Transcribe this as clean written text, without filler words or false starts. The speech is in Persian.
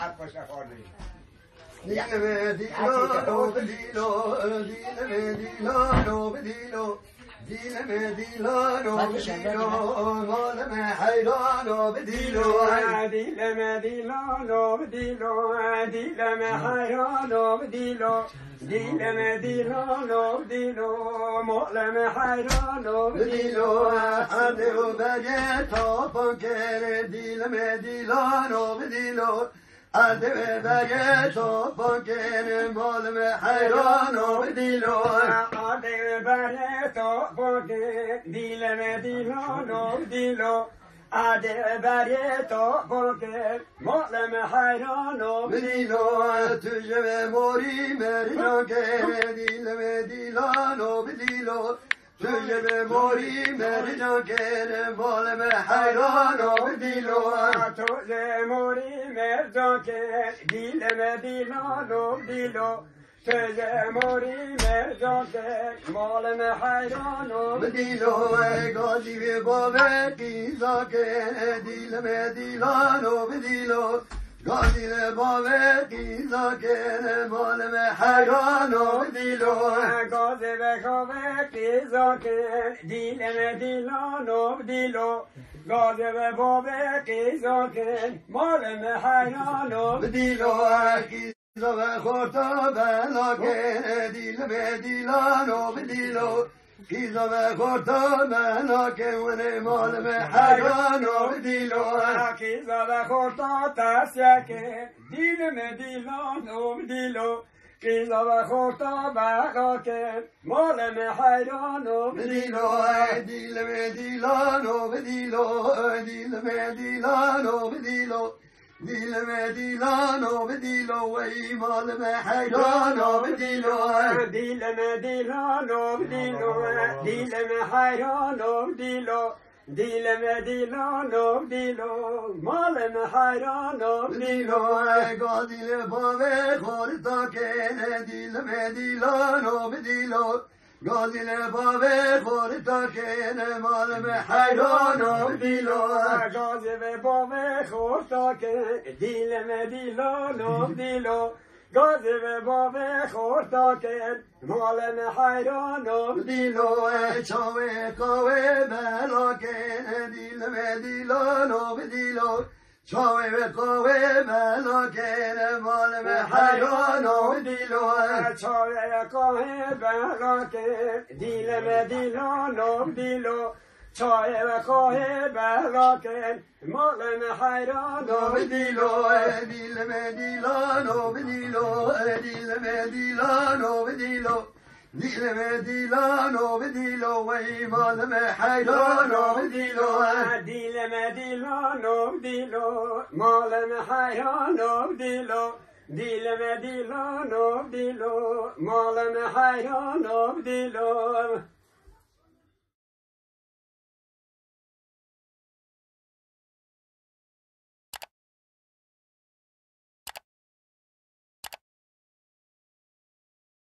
حق باشه خالی دیلم دیلانو بدیلو دیلم دیلانو بدیلو دیلم دیلانو بدیلو مالم حیرانو بدیلو دیلم دیلانو بدیلو دیلم حیرانو بدیلو دیلم دیلانو بدیلو مالم حیرانو بدیلو ادو بگه تا پاکر دیلم دیلانو بدیلو ادو بگه تا پاکر مالم حیرانو بدیلو ادو بگه تا پاکر دیلم دیلانو بدیلو ادو بگه تا پاکر مالم حیرانو بدیلو تجمع موری مرجان که دیلم دیلانو بدیلو تجمع موری مرجان که مالم حیرانو بدیلو تجمع موری مرجان که دیلم دیلانو بدیلو تجمع موری مرجان که مالم حیرانو بدیلو گازی به بابه قیزا که دیلم دیلانو بدیلو گازی به بابه قیزا که مالم حیرانو بدیلو گازی به بابه قیزا که دیلم دیلانو بدیلو گازی به بابه قیزا که مالم حیرانو بدیلو قیزا به خورتا بلا که دیلم دیلانو بدیلو قیزا به خورتا بلا که ون مالم حیرانو بدیلو قیزا به خورتا تسیا که دیلم دیلانو بدیلو قیزا به خورتا بلا که مالم حیرانو بدیلو دیلم دیلانو بدیلو دیلم دیلانو بدیلو دیلم دیلانو بدیلو وی مالم حیرانو بدیلو دیلم دیلانو بدیلو دیلم حیرانو بدیلو دیلم دیلانو بدیلو مالم حیرانو بدیلو گادیل باوه خورتا که دیلم دیلانو بدیلو گازیل باوه خورتا که مالم حیرانو بدیلو گازیل باوه خورتا که دیلم دیلانو بدیلو گازیل باوه خورتا که مالم حیرانو بدیلو چاوه قاوه بلا که دیلم دیلانو بدیلو چاوه قاوه بلا که مالم حیرانو بدیلو چاوه قاوه بلا که دیلم دیلانو بدیلو چاوه قاوه بلا که مالم حیرانو بدیلو دیلم دیلانو بدیلو دیلم دیلانو بدیلو دیلم دیلانو بدیلو وی مالم حیرانو بدیلو دیلم دیلانو بدیلو مالم حیرانو بدیلو دیلم دیلانو بدیلو مالم حیرانو بدیلو